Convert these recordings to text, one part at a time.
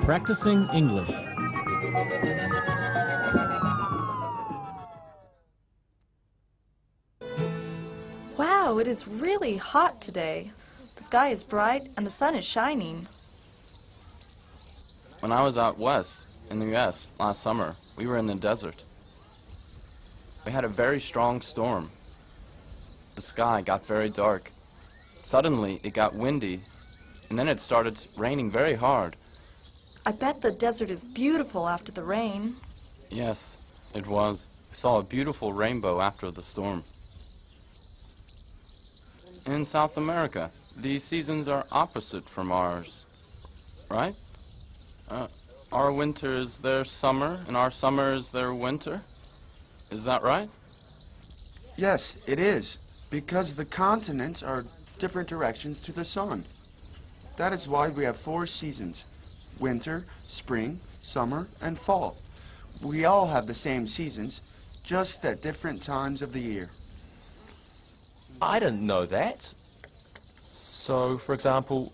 Practicing English. Wow, it is really hot today. The sky is bright and the sun is shining. When I was out west in the U.S. last summer, we were in the desert. We had a very strong storm. The sky got very dark. Suddenly, it got windy, and then it started raining very hard. I bet the desert is beautiful after the rain. Yes, it was. We saw a beautiful rainbow after the storm. In South America, the seasons are opposite from ours, right? Our winter is their summer, and our summer is their winter. Is that right? Yes, it is, because the continents are different directions to the sun. That is why we have 4 seasons: winter, spring, summer, and fall. We all have the same seasons, just at different times of the year. I didn't know that. So, for example,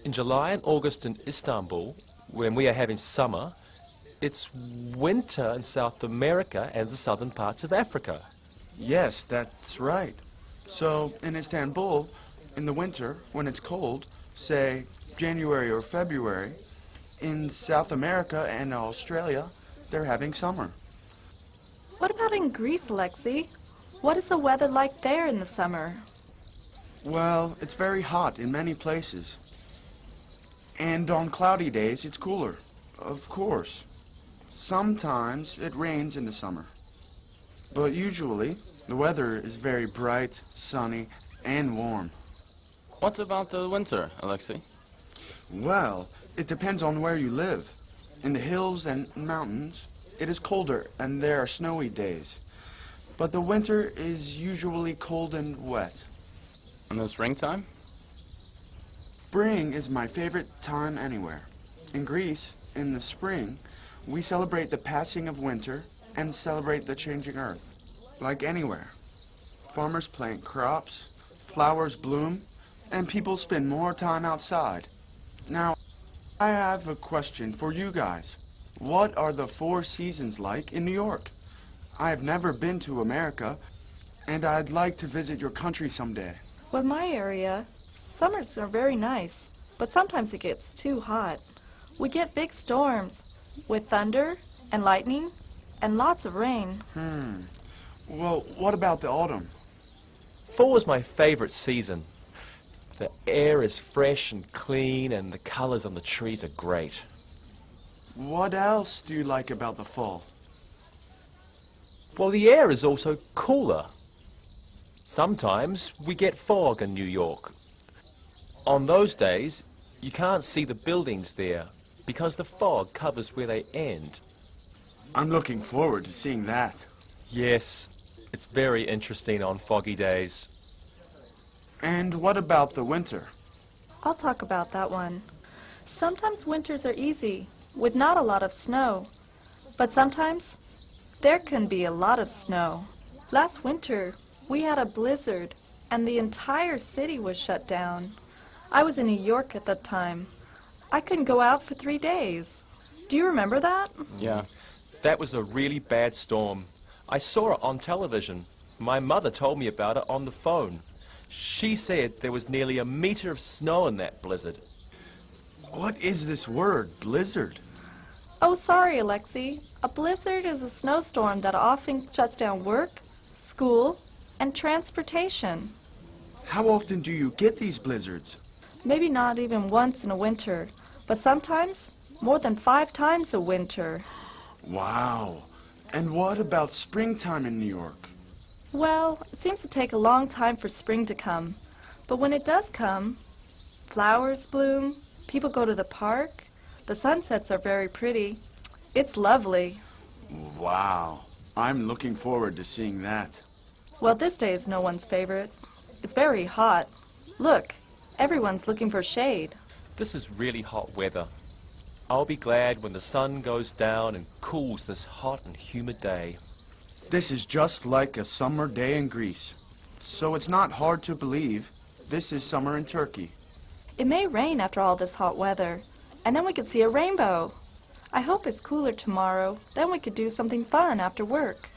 in July and August in Istanbul, when we are having summer, it's winter in South America and the southern parts of Africa. Yes, that's right. So, in Istanbul, in the winter, when it's cold, say January or February, in South America and Australia, they're having summer. What about in Greece, Alexei? What is the weather like there in the summer? Well, it's very hot in many places. And on cloudy days, it's cooler. Of course. Sometimes it rains in the summer. But usually, the weather is very bright, sunny, and warm. What about the winter, Alexei? Well, it depends on where you live. In the hills and mountains, it is colder and there are snowy days. But the winter is usually cold and wet. In the springtime? Spring is my favorite time anywhere. In Greece, in the spring, we celebrate the passing of winter and celebrate the changing earth. Like anywhere. Farmers plant crops, flowers bloom, and people spend more time outside. Now, I have a question for you guys. What are the 4 seasons like in New York? I have never been to America, and I'd like to visit your country someday. Well, in my area, summers are very nice, but sometimes it gets too hot. We get big storms with thunder and lightning and lots of rain. Well, what about the autumn? Fall is my favorite season. The air is fresh and clean and the colors on the trees are great. What else do you like about the fall? Well, the air is also cooler. Sometimes we get fog in New York. On those days, you can't see the buildings there because the fog covers where they end. I'm looking forward to seeing that. Yes, it's very interesting on foggy days. And what about the winter? I'll talk about that one. Sometimes winters are easy, with not a lot of snow. But sometimes, there can be a lot of snow. Last winter, we had a blizzard, and the entire city was shut down. I was in New York at that time. I couldn't go out for 3 days. Do you remember that? Yeah. That was a really bad storm. I saw it on television. My mother told me about it on the phone. She said there was nearly 1 meter of snow in that blizzard. What is this word, blizzard? Oh, sorry, Alexei. A blizzard is a snowstorm that often shuts down work, school, and transportation. How often do you get these blizzards? Maybe not even once in a winter, but sometimes more than 5 times a winter. Wow. And what about springtime in New York? Well, it seems to take a long time for spring to come. But when it does come, flowers bloom, people go to the park, the sunsets are very pretty. It's lovely. Wow. I'm looking forward to seeing that. Well, this day is no one's favorite. It's very hot. Look, everyone's looking for shade. This is really hot weather. I'll be glad when the sun goes down and cools this hot and humid day. This is just like a summer day in Greece. So it's not hard to believe this is summer in Turkey. It may rain after all this hot weather, And then we could see a rainbow. I hope it's cooler tomorrow. Then we could do something fun after work.